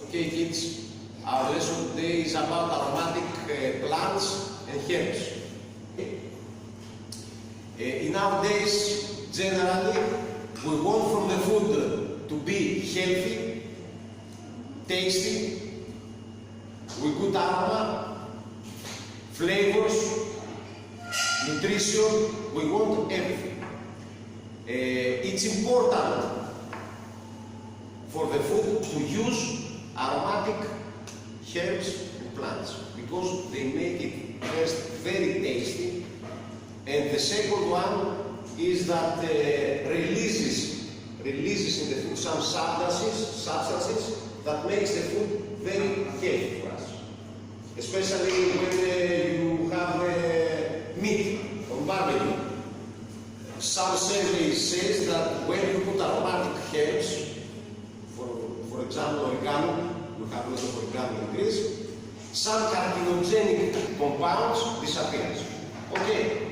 Okay, kids, our lesson today is about aromatic plants and herbs. In our days, generally, we want from the food to be healthy, tasty, with good aroma, flavors, nutrition. We want everything. It's important for the food to use aromatic herbs and plants because they make it first very tasty, and the second one is that releases in the food some substances that makes the food very healthy for us, especially when you have meat on barbecue. Some surveys says that when you put aromatic herbs, for example, oregano, we have a lot of oregano in Greece, some carcinogenic compounds disappear. Okay.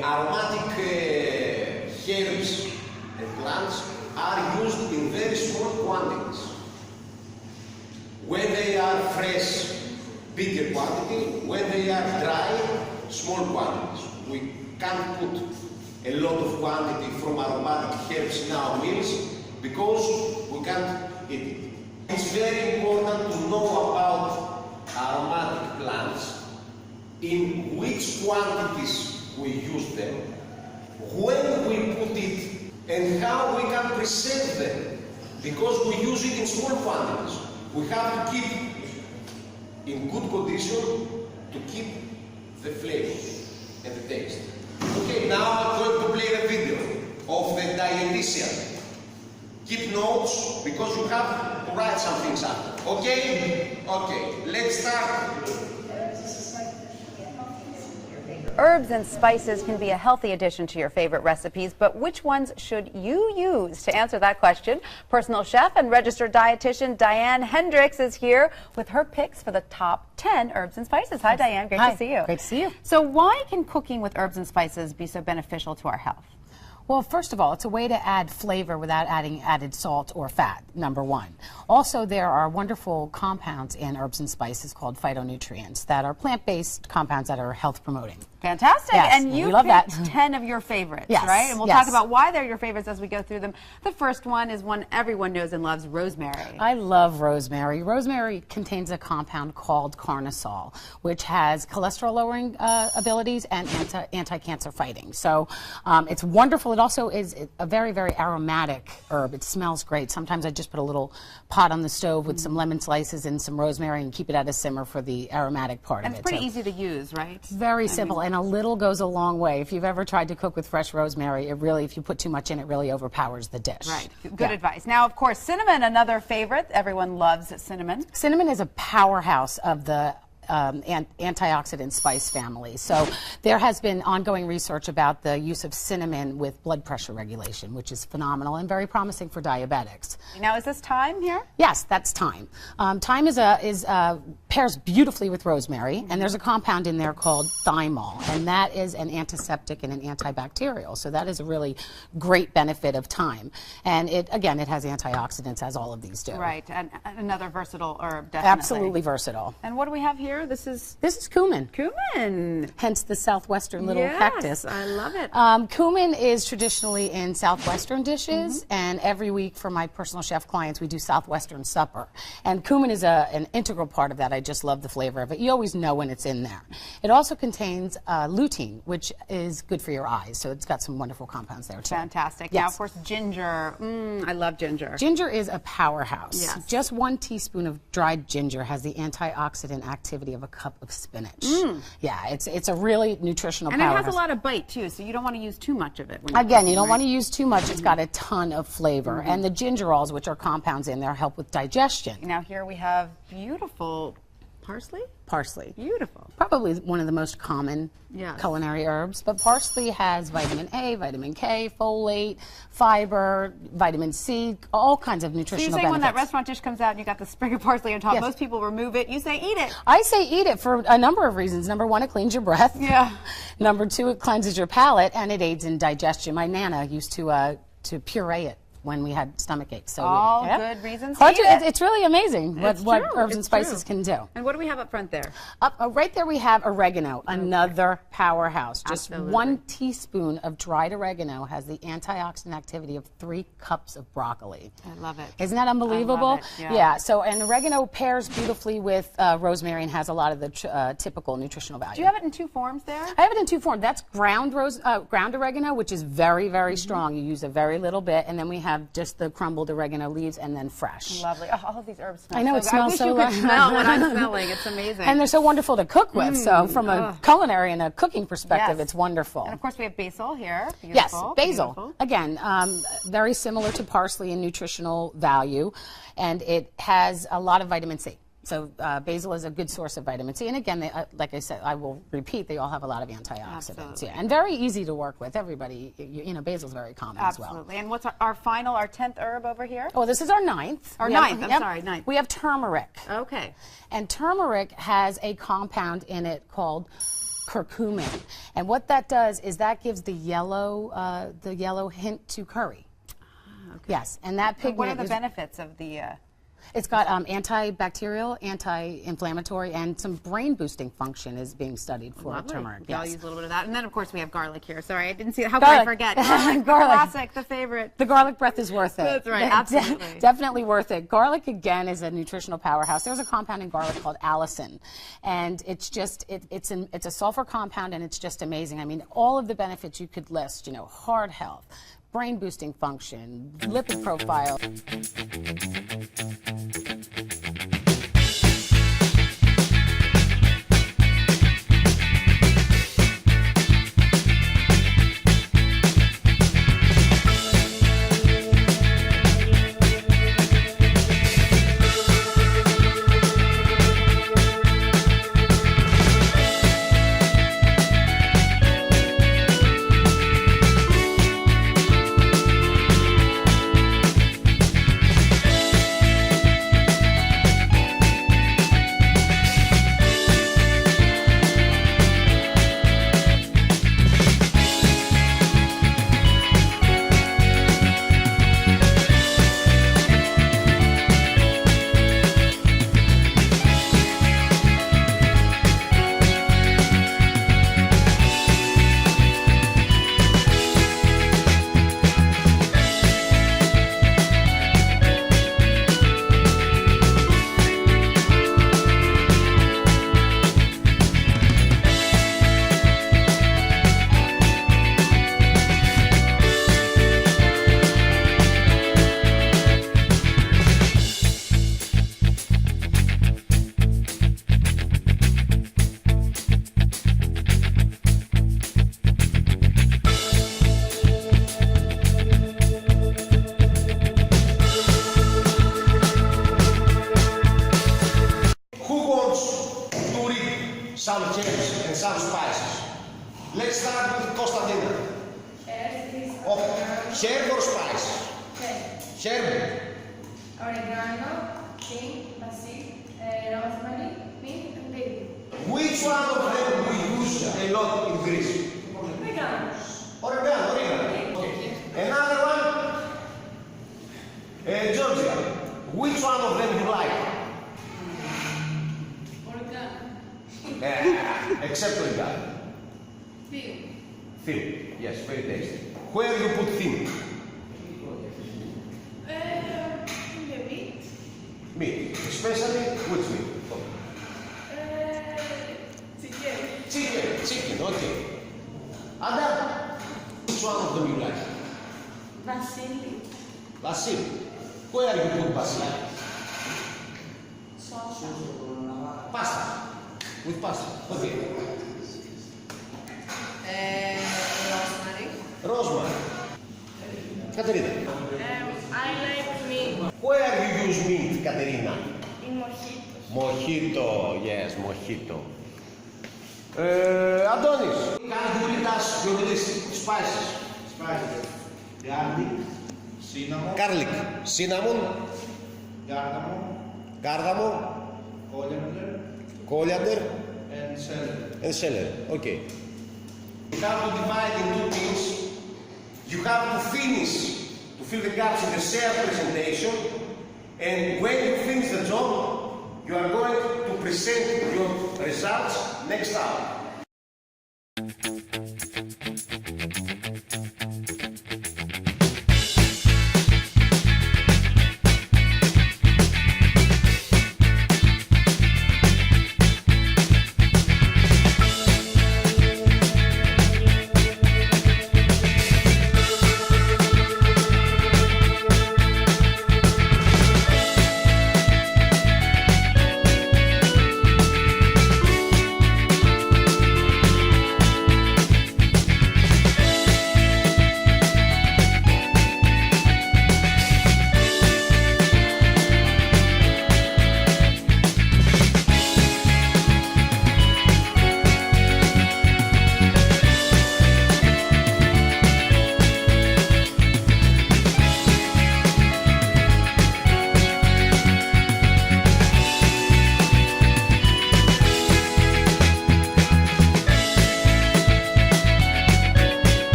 Aromatic herbs and plants are used in very small quantities. When they are fresh, bigger quantity. When they are dry, small quantities. We can't put a lot of quantity from aromatic herbs in our meals because we can't eat it. It's very important to know about aromatic plants, in which quantities we use them, when we put it, and how we can preserve them, because we use it in small quantities. We have to keep in good condition to keep the flavors and the taste. Okay, now I'm going to play a video of the dietitian. Keep notes because you have to write some things up. Okay? Okay, let's start. Herbs and spices can be a healthy addition to your favorite recipes, but which ones should you use? To answer that question, personal chef and registered dietitian Diane Hendricks is here with her picks for the top 10 herbs and spices. Hi, Diane. Great to see you. Great to see you. So why can cooking with herbs and spices be so beneficial to our health? Well, first of all, it's a way to add flavor without adding added salt or fat, number one. Also, there are wonderful compounds in herbs and spices called phytonutrients that are plant-based compounds that are health-promoting. Fantastic. Yes, and you love that. 10 of your favorites, yes, right? And we'll yes. talk about why they're your favorites as we go through them. The first one is one everyone knows and loves, rosemary. I love rosemary. Rosemary contains a compound called carnosol, which has cholesterol-lowering abilities and anti-cancer fighting. So it's wonderful. It also is a very, very aromatic herb. It smells great. Sometimes I just put a little pot on the stove with some lemon slices and some rosemary and keep it at a simmer for the aromatic part of it. And it's pretty easy to use, right? Very simple, and a little goes a long way. If you've ever tried to cook with fresh rosemary, it really, if you put too much in, it really overpowers the dish. Right. Good advice. Now, of course, cinnamon, another favorite. Everyone loves cinnamon. Cinnamon is a powerhouse of the antioxidant spice family. So there has been ongoing research about the use of cinnamon with blood pressure regulation, which is phenomenal and very promising for diabetics. Now, is this thyme here? Yes, that's thyme. Thyme pairs beautifully with rosemary, and there's a compound in there called thymol, and that is an antiseptic and an antibacterial. So that is a really great benefit of thyme. And it has antioxidants, as all of these do. Right, and another versatile herb, definitely. Absolutely versatile. And what do we have here? This is cumin. Cumin. Hence the southwestern little cactus. I love it. Cumin is traditionally in southwestern dishes, and every week for my personal chef clients, we do southwestern supper. And cumin is an integral part of that. I just love the flavor of it. You always know when it's in there. It also contains lutein, which is good for your eyes. So it's got some wonderful compounds there too. Fantastic. Yes. Now, of course, ginger. I love ginger. Ginger is a powerhouse. Yes. Just 1 teaspoon of dried ginger has the antioxidant activity of a cup of spinach. Yeah, it's a really nutritional powerhouse. And it has a lot of bite too, so you don't want to use too much of it. Again, you don't want to use too much. It's got a ton of flavor. And the gingerols, which are compounds in there, help with digestion. Now here we have beautiful parsley. Parsley. Beautiful. Probably one of the most common culinary herbs, but parsley has vitamin A, vitamin K, folate, fiber, vitamin C, all kinds of nutritional benefits. So you say when that restaurant dish comes out and you got the sprig of parsley on top, most people remove it. You say eat it. I say eat it for a number of reasons. Number one, it cleans your breath. Yeah. Number two, it cleanses your palate and it aids in digestion. My Nana used to puree it when we had stomach aches. So All yeah. good reasons Hard to to- eat it. It's really amazing what true. herbs and It's spices true. can do. And what do we have up front there? Right there we have oregano, another powerhouse. Just Absolutely. 1 teaspoon of dried oregano has the antioxidant activity of 3 cups of broccoli. I love it. Isn't that unbelievable? I love it, yeah. So, and oregano pairs beautifully with rosemary and has a lot of the typical nutritional value. Do you have it in 2 forms there? I have it in 2 forms. That's ground oregano, which is very, very strong. You use a very little bit, and then we have just the crumbled oregano leaves and then fresh. Lovely. Oh, all of these herbs smell I know, so it good. smells I wish so you could good. smell what I'm smelling. It's amazing. And they're so wonderful to cook with. So from a culinary and a cooking perspective, Yes. it's wonderful. And of course we have basil here. Yes, Beautiful. basil. Beautiful. Again, very similar to parsley in nutritional value, and it has a lot of vitamin C. So basil is a good source of vitamin C. And again, they, like I said, I will repeat, they all have a lot of antioxidants. Absolutely. Yeah, and very easy to work with. Everybody, basil is very common as well. Absolutely. And what's our 10th herb over here? Oh, this is our 9th. Our We have- 9th, I'm sorry, 9th. We have turmeric. Okay. And turmeric has a compound in it called curcumin. And what that does is that gives the yellow hint to curry. Okay. Yes, and that And pigment what are the is, benefits of the... it's got antibacterial, anti-inflammatory, and some brain-boosting function is being studied for Lovely. turmeric. Yeah, I'll Yes. use a little bit of that. And then, of course, we have garlic here. Sorry, I didn't see it. How could I Garlic. forget? Garlic. Garlic. Classic, the favorite. The garlic breath is worth it. That's right, absolutely. Definitely worth it. Garlic, again, is a nutritional powerhouse. There's a compound in garlic called allicin, and it's just, it's a sulfur compound, and it's just amazing. I mean, all of the benefits you could list, heart health, brain-boosting function, lipid profile. some herbs and some spices. Let's start with Constantina. Of herb or spice? Herb. Oregano, thyme, basil, rosemary, mint, and basil. Which one of them we use a lot in Greece? Oregano. Oregano. Okay. Another one? Georgia. Which one of them you like? Oregano. Except oregano. Thyme. Thyme. Yes, very tasty. Where you put thyme? In the meat. Meat. Especially which meat? Chicken. Chicken, okay. Adam, which one of them you like? Basil. Basil. Where you put basil? Sauce. Pasta. With pasta. Okay. Rosemary. Rosemary. Caterina. I like meat Where you use meat, Caterina? in mojitos. Mojito, yes, mojito. Adonis. Can you read us your list of spices? Spices. Garlic, cinnamon, Garlic, cinnamon, cardamom, cardamom, coriander, coriander, and celery. and celery. Okay. You have to divide in two things. You have to finish fill the gaps in the shared presentation, and when you finish the job, you are going to present your results next hour.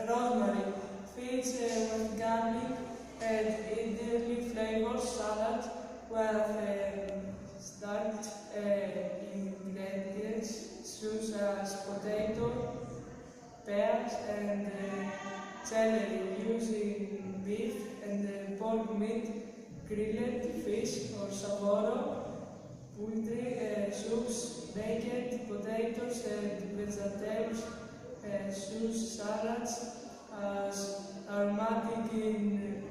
Rosemary, filled with garlic and ideally flavored salad with starched ingredients such as potato, pears, and celery, using beef and pork meat, grilled fish or saboro, poultry, soups, baked potatoes and vegetables, soup salads as aromatic in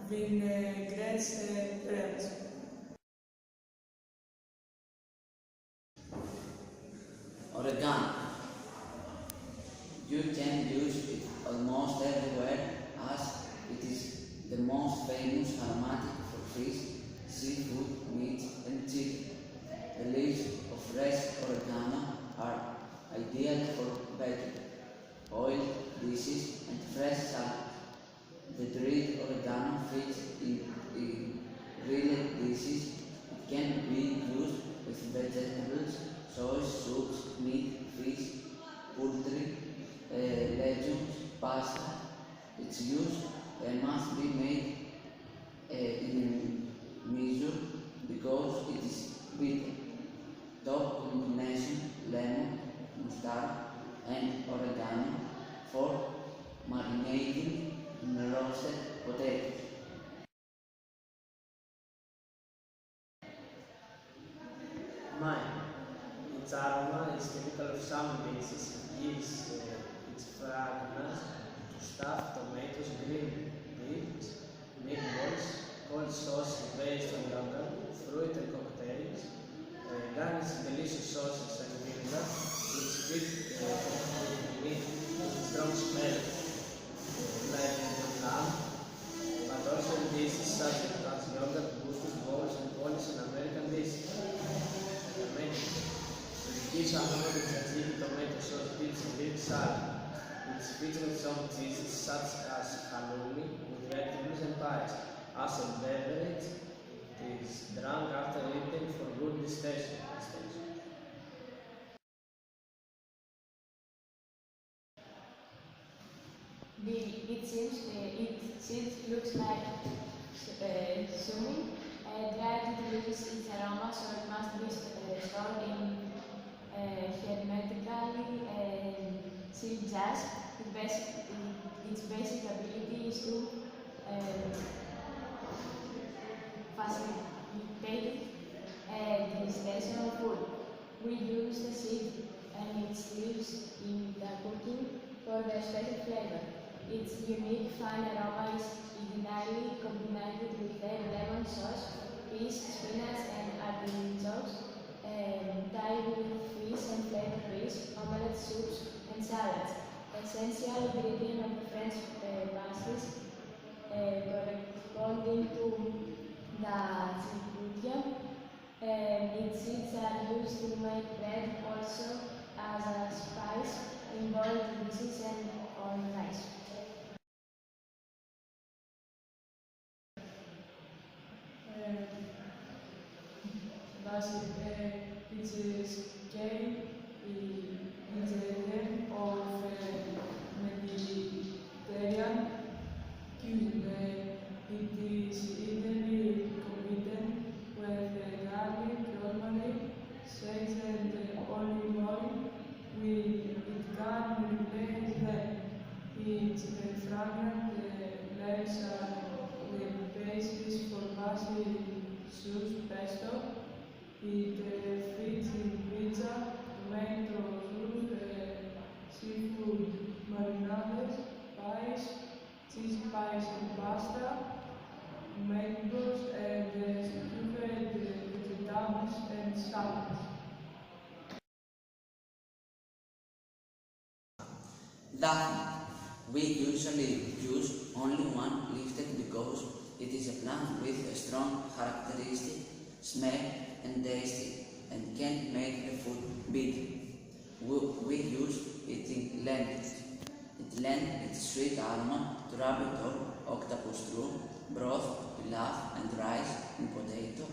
vinaigrettes and breads. Oregano. You can use it almost everywhere as it is the most famous aromatic for fish, seafood, meat and chicken. The leaves of fresh oregano are ideal for baking, oil dishes and fresh salads. The dried oregano fits in grilled dishes. It can be used with vegetables, soy, soups, meat, fish, poultry, legumes, pasta. Its use must be made in measure because it is bitter. Top combination lemon, mustard and oregano for marinating roasted potatoes. Mine. Its aroma is typical of some dishes. It gives its fragrance to stuffed tomatoes, green beans, meatballs, cold sauce based on yogurt, fruit and cocktails, garnish delicious sauces and vinegar. It's big with meat, strong smell like lamb, but also in dishes such as yogurt, boosted bowls and Polish and American dishes. It gives aromatic tzatziki, tomato sauce, dips and beef salad. It's featured some cheeses such as halloumi with vegetables and pies. As a beverage, it is drunk after eating for good digestion. It looks like swimming. Dried it loses its aroma, so it must be stored in hermetically sealed jars. Its basic ability is to facilitate distillation of food. We use the seed and its leaves in the cooking for the special flavor. Its unique fine aroma is ideally combined with the lemon sauce, fish, spinach, and ingredient of French pastries corresponding to the ciboulette. Its seeds are used to make bread, also as a spice in boiled dishes and on rice. Basil, it's a scale ingredient of Mediterranean cuisine. It is easily combined with garlic, rosemary, sage, and olive oil. It can replace them. Its fragrant leaves are with basis for basil sauce pesto. It fits in pizza, tomato sauce, seafood marinades, pies, cheese pies and pasta, mangoes, and stewed vegetables and salads. Daphne. We usually use only one lifted because it is a plant with a strong characteristic smell and tasty and can make the food big. We use it in lentils. It lends its sweet aroma to rabbit or octopus stew, broth, pilaf and rice and potato,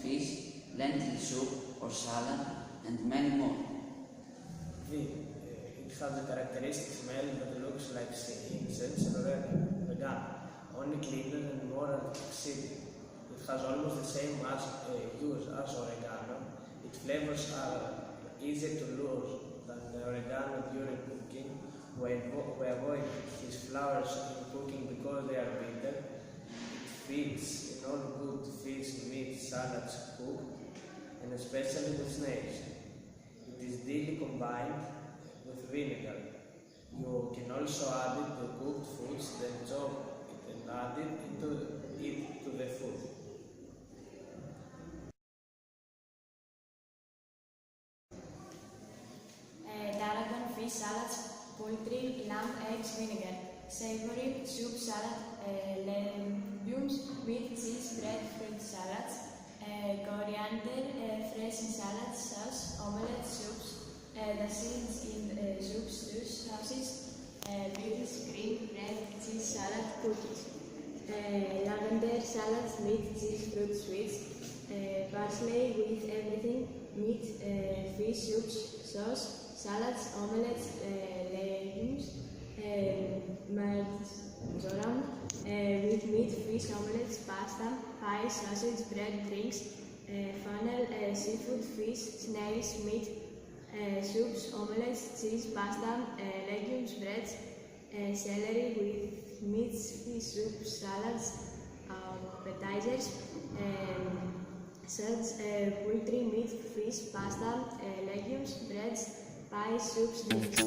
fish, lentil soup or salad and many more. It has a characteristic smell that looks like incense and oregano, only cleaner and more acidic. It has almost the same use as oregano. Its flavors are easier to lose than the oregano during cooking. We avoid its flowers in cooking because they are bitter. It fits in all good fish, meat, salads cooked, and especially with snakes. It is daily combined with vinegar. You can also add it to cooked foods, then chop it and add it to the food. Tarragon fish salads, poultry, lamb, eggs, vinegar, savory soup salad, legumes, meat, cheese, bread, fruit salads, coriander, fresh in salad, sauce, omelette, soups, the seeds in soups, stews, sauces, pickles, cream, bread, cheese salad, cookies, lavender salads, meat, cheese, fruit, sweets, parsley with everything, meat, fish, soups, sauce, salads, omelettes, legumes, marjoram with meat, fish, omelettes, pasta, pie, sausage, bread, drinks, funnel, seafood, fish, snails, meat, soups, omelettes, cheese, pasta, legumes, breads, celery with meat, fish, soup, salads, appetizers, salads, poultry, meat, fish, pasta, legumes, breads, pies, soups, drinks.